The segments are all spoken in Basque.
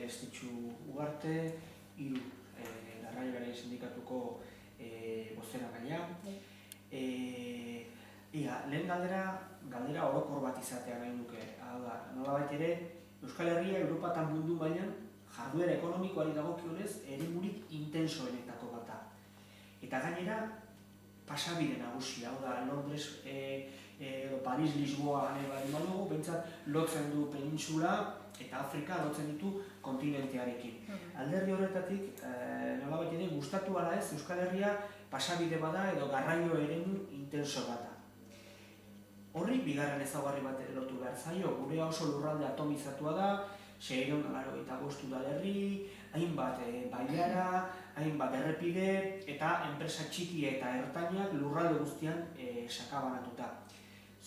Estitxu Ugarte, hiru garraioaren sindikatuko bozeramailea. Lehen galdera orokor bat izatea nahi nuke. Hau da, nolabait ere, Euskal Herria Europatan mundu mailan jarduera ekonomikoari dagokionez eremurik intensoenetako bat da. Eta gainera, pasabide nagusia, hau da, Londres, Paris, Lisboa, bentsat lotzen du penintsula eta Afrika lotzen ditu kontinentearekin. Alderdi horretatik, nolabait ere, gustatu ala ez, Euskal Herria pasabide bada edo garraio eremu intenso bat da. Horri bigarren ezaugarri bat lotu behar zaio, gurea oso lurralde atomizatua da, 685 udalerri, hainbat bailara, hainbat errepide eta enpresa txiki eta ertainak lurralde guztian sakabanatuta.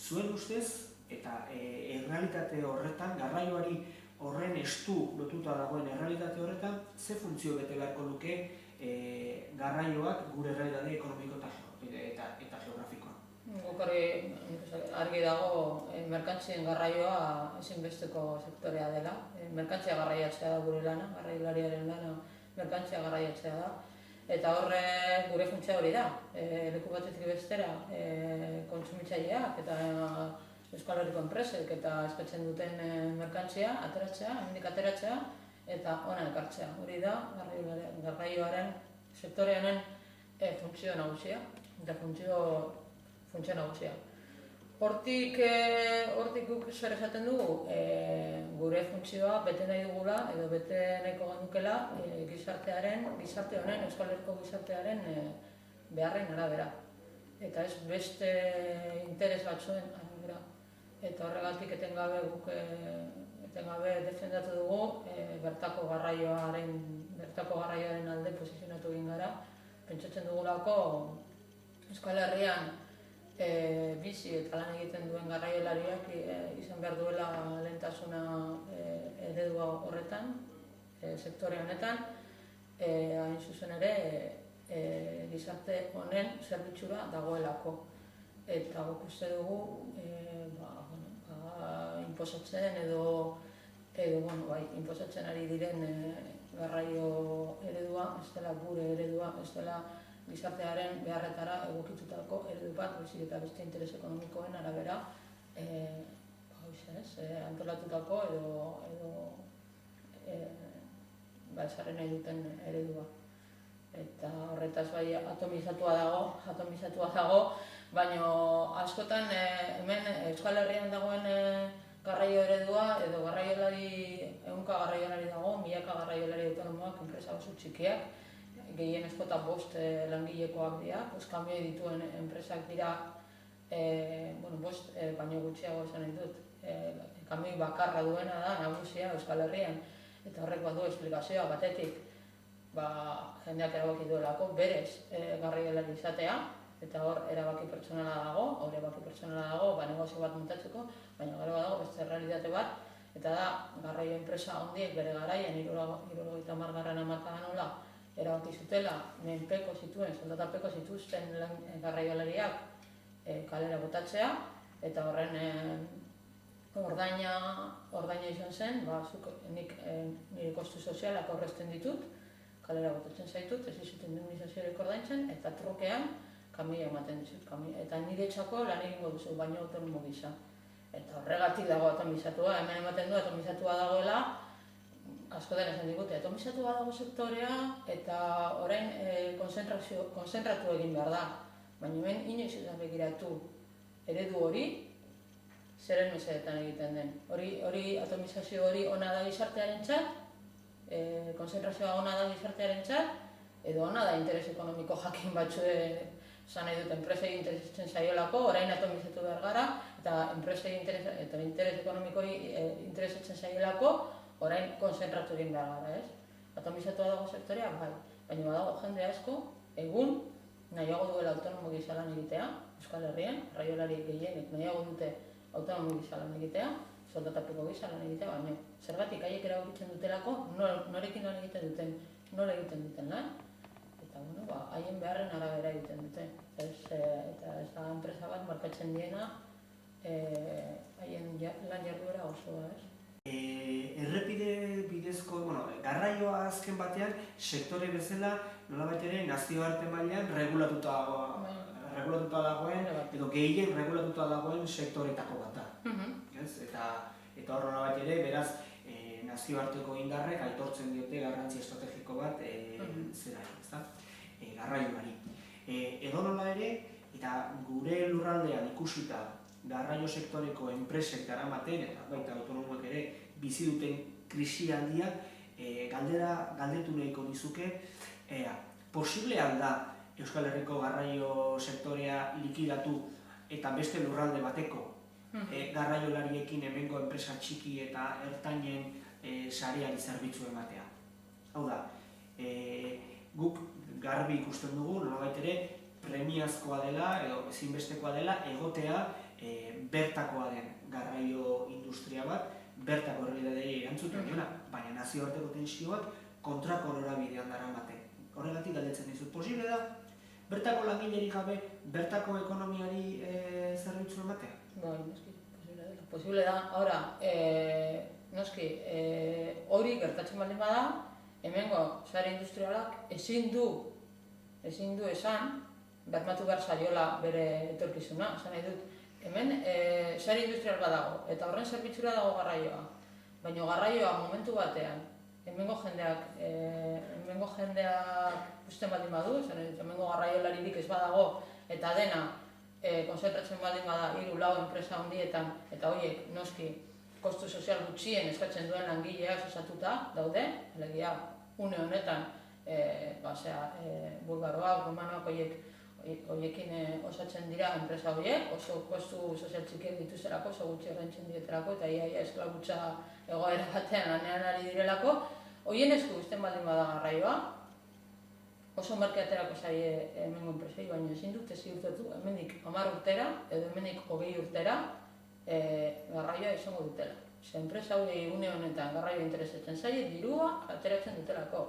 Zuen ustez eta errealitate horretan, garraioari horren estu lotuta dagoen errealitate horretan, ze funtzio bete beharko luke garraioak gure errealitate ekonomiko eta geografikoa? Guk argi dago merkantzien garraioa ezinbesteko sektorea dela. Merkantzia garraiatzea da gure lana, garraiolariaren lana merkantzia garraiatzea da. Eta horre gure funtzia hori da, leku batetik bestera kontsumitzaileak eta Euskal Herriko enpresek eta eskatzen duten merkantzia ateratzea, hemendik ateratzea eta hona ekartzea. Hori da garraioaren sektorearen funtzio nagusia eta funtzio nagusia. Hortik guk zer esaten dugu, gure funtzioa bete nahi dugula edo bete nahiko genukela gizarte honen, Euskal Herriko gizartearen beharren arabera. Eta ez beste interes batzuen arabera. Eta horregatik etengabe defendatu dugu bertako garraioaren alde posizionatu egin gara. Pentsatzen dugulako Euskal Herrian bizi eta lan egiten duen garraiolariak izan behar duela lehentasuna eredua horretan, sektore honetan, hain zuzen ere gizarte honen zerbitzura dagoelako. Eta guk uste dugu inposatzen inposatzen ari diren garraio eredua, ez dela gure eredua, ez dela gizartearen beharretara egokitutako eredu bat, baizik eta beste interes ekonomikoen arabera antolatutako edo esarri nahi duten eredua. Eta horretaz bai atomizatua dago, baina askotan hemen Euskal Herrian dagoen garraio eredua edo ehunka garraiolari dago, milaka garraiolari autonomoak, enpresa oso txikiak, gehien eskota 5 langilekoak dira, kamioi dituen enpresak dira, 5 baino gutxiago esan nahi dut, kamioi bakarra duena da nagusia Euskal Herrian, eta horrek badu esplikazioa batetik, jendeak erabaki duelako berez garraiolari izatea, eta hor erabaki pertsonala dago, negozio bat montatzeko, baina gero badago beste realitate bat, eta da garraio enpresa handiek bere garaian 70. hamarkadan erabaki zutela soldatapeko zituzten garraiolariak kalera botatzea, eta horren ordaina izan zen, nik nire kostu sozialak aurrezten ditut, kalera botatzen zaitut, ez dizut indemnizaziorik ordaintzen, eta trukean kamioia ematen dizut. Eta nire txako lan egingo duzu, baino autonomo gisa. Eta horregatik dago atomizatua, hemen ematen du atomizatua dagoela, askotan esan digute, atomizatua dago sektorea eta orain konzentratu egin behar da. Baina hemen inoiz ez begiratu eredu hori, zeren mesedetan egiten den. Atomizazio hori ona da gizartearentzat, konzentrazioa ona da gizartearentzat, edo ona da interes ekonomiko jakin batzuen esan nahi dut enpresei interesatzen zaiolako, orain atomizatu behar gara, eta enpresei eta interes ekonomikoi interesatzen zaiolako, orain konzentratu egin behar gara, ez? Atomizatua dago sektorea, bai, baina badago jende asko, egun nahiago duela autonomo gisa lan egitea, Euskal Herrian, garraiolari gehienek nahiago dute autonomo gisa lan egitea, soldatapeko gisa lan egitea, baina zergatik haiek erabakitzen dutelako, norekin lan egiten duten, nola egiten duten lan, eta haien beharren arabera egiten dute. Eta ez da enpresa bat markatzen diena haien lan jarduera osoa, ez? Errepide bidezko, garraioa azken batean sektore bezala nolabait ere nazioarte mailan regulatuta dagoen edo gehien regulatuta dagoen sektoretako bat da. Eta hor nolabait ere, beraz, nazioarteko indarrek aitortzen diote garrantzi estrategiko bat garraioari. Edonola ere, eta gure lurraldean ikusita garraio sektoreko enpresek daramaten eta baita autonomoek ere bizi duten krisi handiak, galdetu nahiko nizuke, posible da Euskal Herriko garraio sektorea likidatu eta beste lurralde bateko garraiolariekin hemengo enpresa txiki eta ertainen sareari zerbitzu ematea. Hau da, guk garbi ikusten dugu, nolabait ere, premiazkoa dela edo ezinbestekoa dela egotea bertakoa den garraio industria bat, bertako errealitatei erantzuten diona, baina nazioarteko tentsioak kontrako norabidean daramate. Horregatik galdetzen dizut, posible da bertako langilerik gabe bertako ekonomiari zerbitzu ematea? Bai, noski, posible da. Ahora, noski, hori gertatzen baldin bada, hemengo sare industrialak ezin du esan bermatu behar zaiola bere etorkizuna. Esan nahi dut, hemen sare industrial bat dago, eta horren zerbitzura dago garraioa. Baina garraioa momentu batean, hemengo jendeak usten baldin badu, hemengo garraiolaririk ez badago, eta dena konzentratzen baldin bada 3-4 enpresa handietan, eta horiek noski kostu sozial gutxien eskatzen duen langileak osatuta daude, alegia une honetan bulgaroak, romanoak horiekin osatzen dira enpresa horiek, oso kostu sozial txikiak dituzterako, oso gutxi ordaintzen dieterako, eta ia esklabutza egoera batean lanean ari direlako, horien esku uzten baldin bada garraioa, oso merke aterako zaie hemengo enpresei, baina ezin dut ziurtatu hemendik 10 urtera edo hemendik 20 urtera garraioa izango dutela. Enpresa hori une honetan garraioa interesatzen zaie, dirua ateratzen dutelako.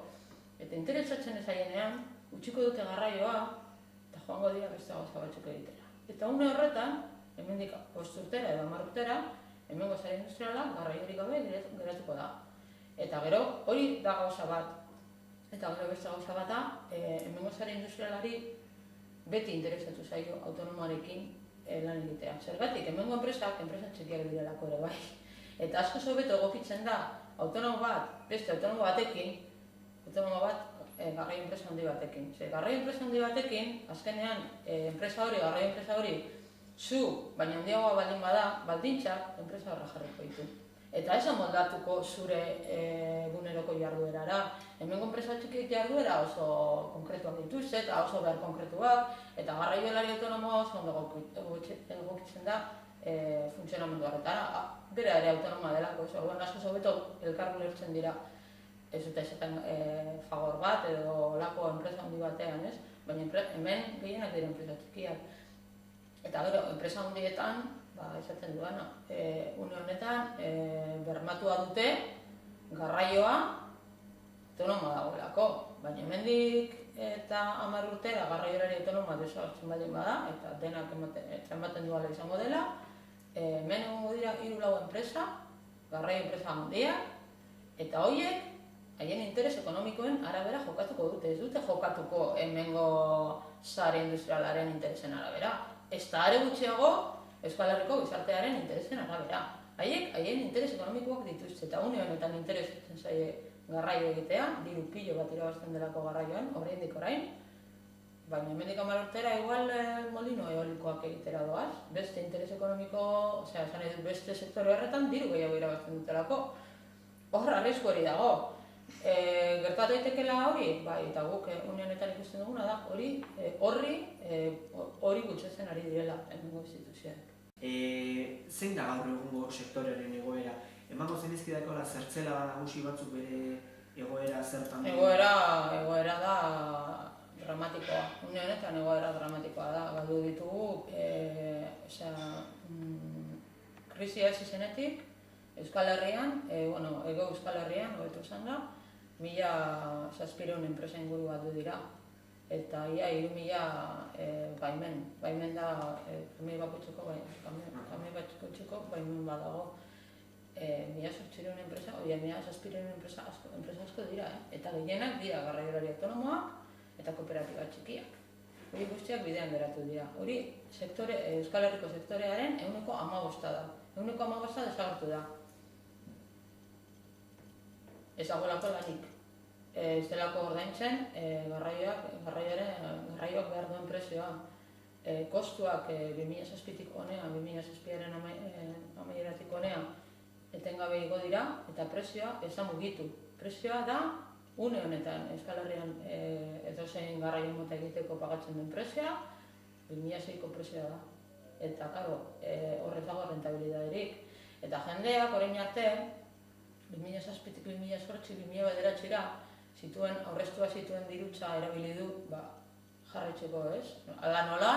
Eta interesatzen ez zaienean, utziko dute garraioa, eta joango dira beste gauza batzuk egitera. Eta une horretan, hemendik 5 urtera edo 10 urtera, hemengo sare industriala garraiorik gabe geratuko da. Eta gero, hori da gauza bat. Eta gero beste gauza bat da, hemengo sare industrialari beti interesatu zaio autonomoarekin lan egitea. Zergatik, hemengo enpresa txikiak direlako ere bai. Eta asko hobeto egokitzen da autonomo bat, beste autonomo batekin, garraio enpresa handi batekin. Garraio enpresa handi batekin, azkenean, garraio enpresa hori, baina handiagoa baldin bada, baldintzak enpresa horra jarriko ditu. Eta ez moldatuko zure eguneroko jarduerara. Hemengo enpresa txikiek jarduera oso konkretuak dituz, eta oso behar konkretuak, eta garraiolari autonomo oso ondo egokitzen da funtzionamendu horretara. Bera ere autonoma delako, orduan asko hobeto elkar ulertzen dira. Ez dut esaten Fagor bat edo lako enpresa handi batean, ez? Baina hemen gehienak dira enpresa txikiak. Eta gero, enpresa handietan, esaten duena, une honetan bermatua dute garraioa autonoma dagoelako. Baina hemendik eta 10 urtera garraiolari autonoma desagertzen baldin bada, eta denak ematen duela izango dela, hemen egongo dira 3-4 enpresa, garraio enpresa handiak, eta horiek haien interes ekonomikoen arabera jokatuko dute. Ez dute jokatuko hemengo sare industrialaren interesen arabera. Ez da are gutxiago Euskal Herriko gizartearen interesen arabera. Haien interes ekonomikoak dituzte, eta une honetan interesatzen zaie garraio egitea, diru pilo bat irabazten delako garraioan, oraindik orain, baina hemendik 10 urtera igual molino eolikoak egitera doaz, beste interes ekonomiko, beste sektore horretan diru gehiago irabazten dutelako. Hor, arrisku hori dago. Gertatu daitekeela hori, bai, eta guk une honetan ikusten duguna da, hori gutxetzen ari direla hemengo instituzioak. Zein da gaur egungo sektorearen egoera? Emango zenizkidako zertzela nagusi batzuk bere egoera zertan? Egoera da dramatikoa. Une honetan egoera dramatikoa da. Galdu ditugu, krisia hasi zenetik, Euskal Herrian, Ego Euskal Herrian, hobeto esan da, 1.700 enpresa inguru batu dira. Eta ia 3.000 baimen da, kamioi bakoitzeko baimen badago. 1.800 enpresa, 1.700 enpresa asko dira, eta gehienak dira garraiolari autonomoak eta kooperatiba txikiak. Hori guztiak bidean geratu dira. Hori Euskal Herriko sektorearen 15% da. 15% desagertu da. Ez dagoelako lanik. Ez delako ordaintzen garraioak behar duen prezioa. Kostuak 2007-tik honea, 2007-aren amaieratik honea etengabe igo dira eta prezioa ez da mugitu. Prezioa da une honetan Euskal Herrian edozein garraio mota egiteko pagatzen den prezioa 2006ko prezioa da. Eta, karo, horrez dago rentabilidaderik. Eta jendeak orain arte 2007-tik 2008, 2009-ra aurreztua zituen dirutza erabili du jarraitzeko, ez? Hala nola,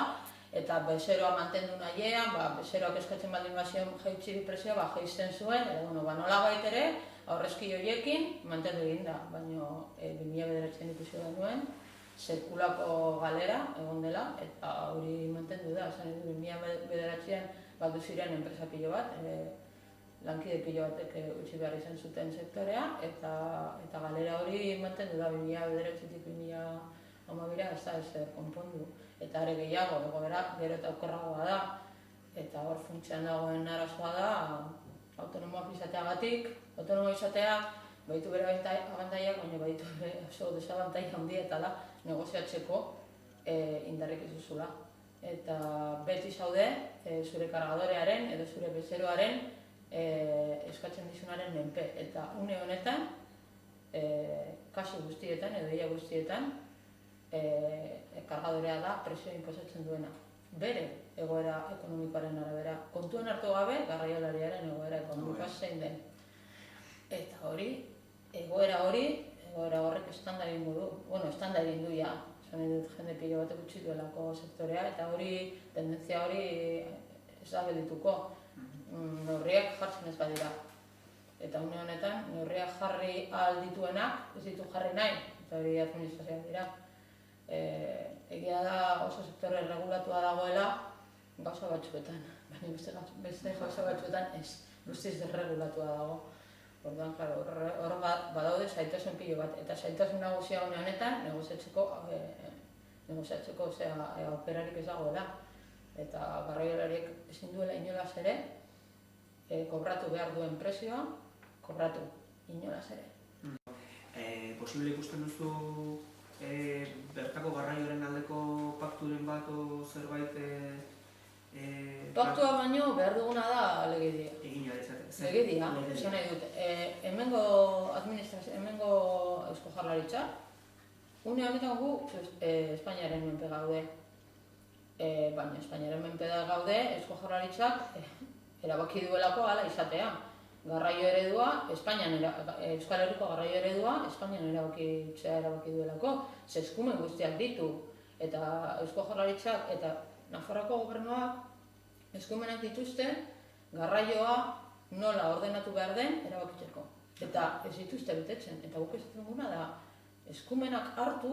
eta bezeroa mantendu nahiean, bezeroak eskatzen baldin bazion jaitsi prezioa, jaisten zuen, eta nola baitere, aurrezki horiekin mantendu egin da, baina 2009-an ikusi genuen, sekulako galera egon dela, eta hori mantendu da. 2009-an batu ziren enpresa pilo bat, lankide pilo batek utzi behar izan zuten sektorea, eta galera hori mantendu da 2009-tik 2012 ez da ezer konpondu. Eta are gehiago, egoera gero eta okerragoa da, eta hor funtsean dagoen arazoa da, autonomoak izateagatik, autonomoa izatea baitu bere abantaiak, baina baitu oso desabantaia handieta da negoziatzeko indarrik ez duzula. Eta beti zaude zure kargadorearen edo zure bezeroaren eskatzen dizunaren menpe. Eta une honetan, kasu guztietan edo ia guztietan, kargadorea da prezioa inposatzen duena. Bere egoera ekonomikoaren arabera. Kontuan hartu gabe, garraiolariaren egoera ekonomikoa zein den. Eta hori, egoera horrek estanda egingo du. Estanda egin du ja. Zone dut jende pilo batek utzi duelako sektorea, eta hori, tendentzia hori ez da geldituko. Neurriak jartzen ez badira. Eta une honetan, neurriak jarri ahal dituenak, ez ditu jarri nahi, eta hori administrazioak dira. Egia da oso sektore regulatua dagoela gauza batzuetan, baina beste gauza batzuetan ez, guztiz desregulatua dago. Orduan, hor badaude zailtasun pilo bat, eta zailtasun nagusia honetan negoziatzeko aukerarik ez dagoela. Eta garraiolariek ezin duela inolaz ere, kobratu behar duen prezioa, kobratu inolaz ere. Posible ikusten duzu bertako garraioaren aldeko pakturen bat o zerbait... Paktua baino behar duguna da legedia. Egin ahal izaten. Legedia, esan nahi dut. Hemengo administrazio, hemengo Eusko Jaurlaritza, une honetan gu Espainiaren menpe gaude. Baina Espainiaren menpe da gaude, Eusko Jaurlaritzak erabaki duelako hala izatea. Garraio eredua, Euskal Herriko garraio eredua, Espainian erabaki duelako, ze eskumen guztiak ditu. Eta Eusko Jaurlaritzak eta Nafarroako gobernuak eskumenak dituzte garraioa nola ordenatu behar den erabakitzeko. Eta ez dituzte betetzen, eta guk esaten duguna da eskumenak hartu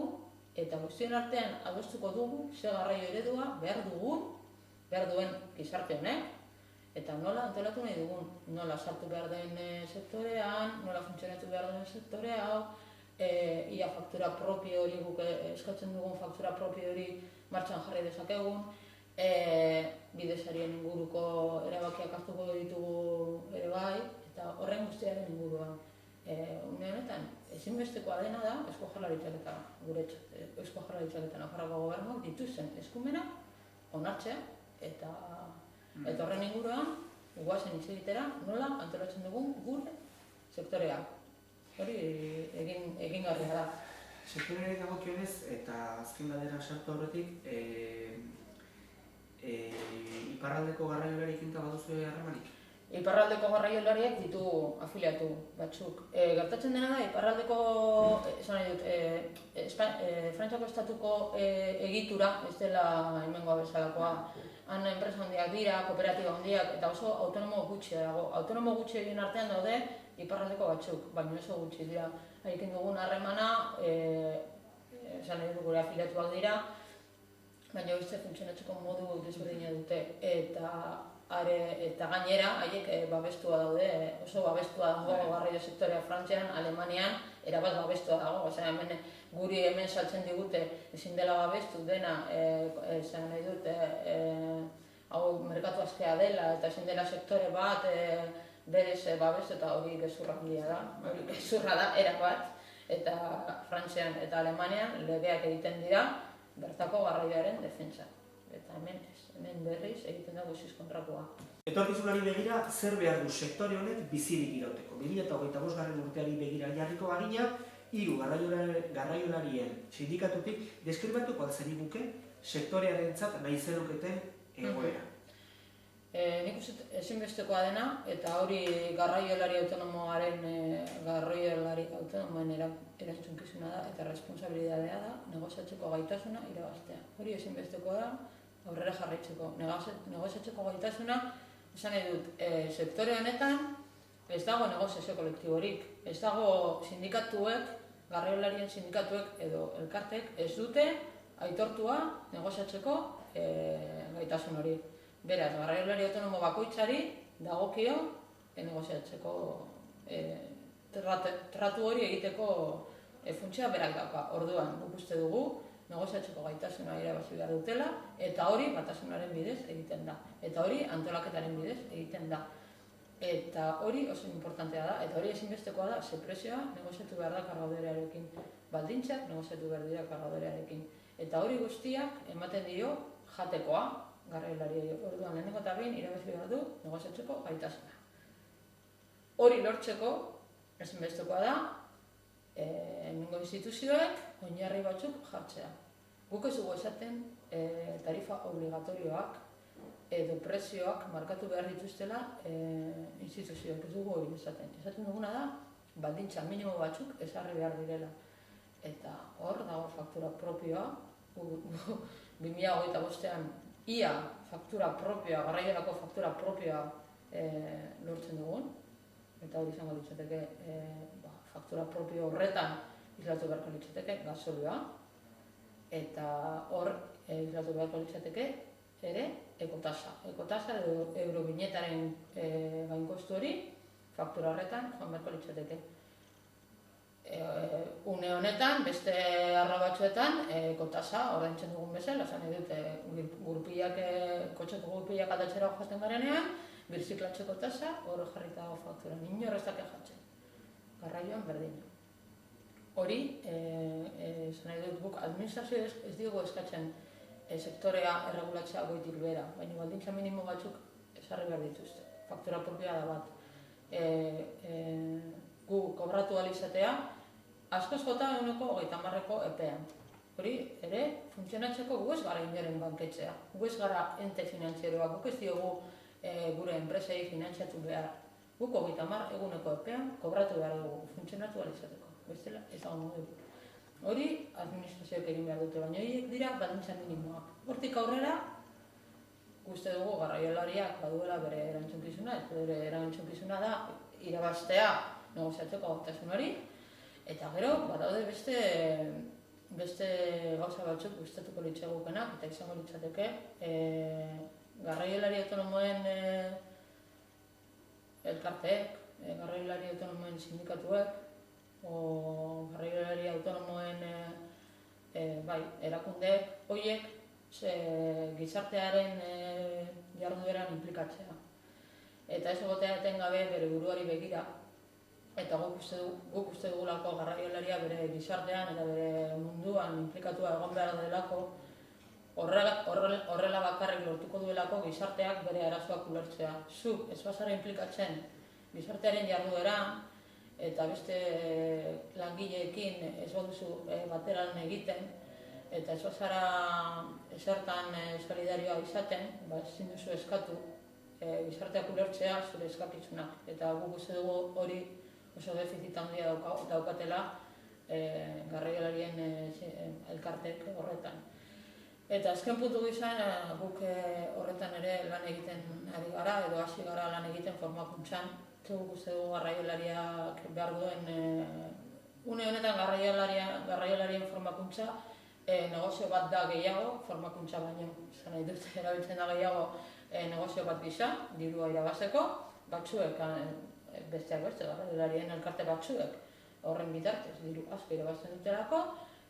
eta guztien artean adostuko dugu ze garraio eredua behar duen gizarte honek, eta nola antolatu nahi dugun, nola sartu behar den sektorean, nola funtzionatu behar den sektore hau, ia faktura propio hori guk eskatzen dugun faktura propio hori martxan jarri dezakegun, bidesarien inguruko erabakiak hartuko ditugu ere bai, eta horren guztiaren inguruan. Une honetan, ezinbestekoa dena da Eusko Jaurlaritzak eta guretzat, Eusko Jaurlaritzak eta Nafarroako gobernuak dituzten eskumenak onartzea eta horren inguruan, guazen hitz egitera, nola antolatzen dugun gure sektorea. Hori egingarria da. Sektoreari dagokionez eta azken galdera sartu aurretik, iparraldeko garraiolarekin baduzu harremanik? Iparraldeko garraiolariak ditu afiliatu batzuk. Gertatzen dena da, iparraldeko, esan nahi dut, Frantziako estatuko egitura, ez dela hemengoa bezalakoa. Han enpresa handiak dira, kooperatiba handiak, eta oso autonomo gutxi dago. Autonomo gutxi egin artean daude iparraldeko batzuk, baina oso gutxi dira. Haiekin dugun harremana, esan nahi dut gure afiliatuak dira, baina beste funtzionatzeko modu desberdina dute. Eta eta gainera, haiek babestua daude, oso babestua dago garraio sektorea Frantzian, Alemanian, erabat babestua dago. Osea, guri hemen saltzen digute ezin dela babestu dena, esan nahi dut, hau merkatu askea dela eta ezin dela sektore bat berez babestu, eta hori gezurra handia da. Hori gezurra da, erabat, eta Frantzian eta Alemanian legeak egiten dira bertako garraioaren defentsa. Eta hemen berriz egiten da guztiz kontrakoa. Etorkizunari begira, zer behar du sektore honek bizirik irauteko? 2025. Urteari begira jarriko bagina, 3 garraiolarien sindikatutik deskribatuko alzeniguke sektorearentzat nahi zenuketen egoera. Nik uste ezinbestekoa dena, eta hori garraiolari autonomoen erantzunkizuna da eta responsabilitatea da negoziatzeko gaitasuna irabaztea. Hori ezinbestekoa da aurrera jarraitzeko. Negoziatzeko gaitasuna, esan nahi dut, sektore honetan ez dago negoziazio kolektiborik. Ez dago sindikatuek, garraiolarien sindikatuek edo elkartek ez dute aitortua negoziatzeko gaitasun hori. Beraz, garraiolari autonomo bakoitzari dagokio negoziatzeko tratu hori egiteko funtsia berak dauka. Orduan, guk uste dugu negoziatzeko gaitasuna irabazi behar dutela, eta hori batasunaren bidez egiten da. Eta hori antolaketaren bidez egiten da. Eta hori oso importantea da, eta hori ezinbestekoa da, ze prezioa negoziatu behar da kargadorearekin. Baldintzak negoziatu behar dira kargadorearekin. Eta hori guztiak ematen dio jatekoa, garraiolariei. Orduan, lehenengo eta behin irabazi behar du negoziatzeko gaitasuna. Hori lortzeko ezinbestekoa da, hemengo instituzioek oinarri batzuk jartzea. Guk ez dugu esaten tarifa obligatorioak edo prezioak markatu behar dituztela instituzioak, ez dugu hori esaten. Esaten duguna da, baldintza minimo batzuk ezarri behar direla. Eta hor dago faktura propioa, 2025an ia faktura propioa, garraiorako faktura propioa lortzen dugun, eta hori izango litzateke faktura propio horretan islatu beharko litzateke gasolioa, eta hor islatu beharko litzateke ere ekotasa. Ekotasa edo eurobinetaren gainkostu hori faktura horretan joan beharko litzateke. Une honetan, beste arlo batzuetan, ekotasa ordaintzen dugun bezala, esan nahi dut kotxeko gurpilak aldatzera joaten garenean, birziklatzeko tasa hor jarrita dago faktura, inor ez dake jatzen. Garraioan berdin. Hori, esan nahi dut guk, administrazio ez digu eskatzen sektorea erregulatzea goitik behera, baina baldintza minimo batzuk ezarri behar dituzte. Faktura propioa da bat. Gu kobratu alizatea, askoz jota 30% epean. Hori, ere, funtzionatzeko gu ez gara inoren banketzea. Gu ez gara ente finantzieroa, guk ez diogu gure enpresei finantziatu behar. Guk 30 eguneko epean kobratu behar dugu, funtzionatu alizateko. Bestela, ez dago modu. Hori, administrazioek egin behar dute, baina horiek dira baldintza minimoak. Hortik aurrera, uste dugu garraiolariak baduela bere erantzunkizuna, eta bere erantzunkizuna da irabaztea negoziatzeko gaitasun hori, eta gero, badaude beste gauza batzuk gustatuko litzagukenak, eta izango litzateke garraiolari autonomoen elkarteek, garraiolari autonomoen sindikatuek, o garraiolari autonomoen erakundeek, horiek gizartearen jardueran inplikatzea. Eta ez egotea etengabe bere buruari begira, eta guk uste dugulako garraiolaria bere gizartean eta bere munduan inplikatua egon behar delako, horrela bakarrik lortuko duelako gizarteak bere arazoak ulertzea. Zuk ez bazara inplikatzen gizartearen jardueran, eta beste langileekin ez baduzu bateran egiten, eta ez bazara esertan solidarioa izaten, ezin duzu eskatu gizarteak ulertzea zure eskakizunak. Eta guk uste dugu hori oso defizit handia daukatela garraiolarien elkartek horretan. Eta azken puntu gizan, guk horretan ere lan egiten ari gara, edo hasi gara lan egiten formakuntzan. Guk uste dugu garraiolariak behar duen, une honetan garraiolarien formakuntza negozio bat da gehiago, formakuntza baino, zan nahi dut erabiltzen da gehiago negozio bat gisa, dirua irabazteko, batzuek, besteak beste, garrailarien elkarte batzuek horren bitartez diru asko irabazten dutelako,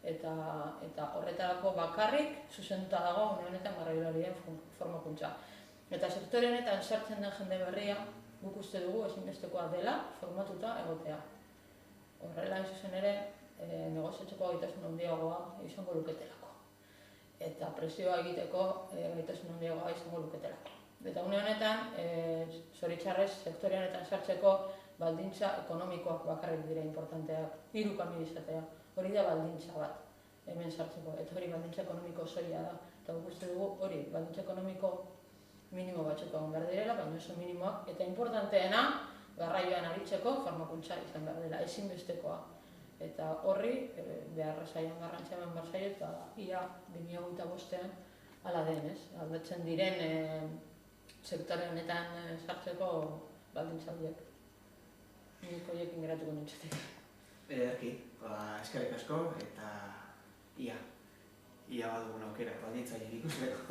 eta horretarako bakarrik zuzenduta dago une honetan garrailarien formakuntza. Eta sektore honetan sartzen den jende berria, guk uste dugu ezinbestekoa dela formatuta egotea. Horrela zuzen ere, negoziatzeko gaitasun handiagoa izango luketelako. Eta presioa egiteko gaitasun handiagoa izango luketelako. Eta une honetan, zoritxarrez, sektore honetan sartzeko baldintza ekonomikoak bakarrik dira importanteak, 3 kamio izatea. Hori da baldintza bat, hemen sartzeko, eta hori baldintza ekonomiko soila da. Eta guk uste dugu hori baldintza ekonomiko minimo batzuk egon behar direla, baina oso minimoak, eta importanteena, garraioan aritzeko formakuntza izan behar dela, ezinbestekoa. Eta horri, beharra zaion garrantzia eman behar zaio, eta ia 2025-ean hala denez, aldatzen diren sektore honetan sartzeko baldintza horiek. Nik horiekin geratuko nintzatik. Ederki, eskerrik asko, eta ia badugun aukera baldintza horiek ikusteko.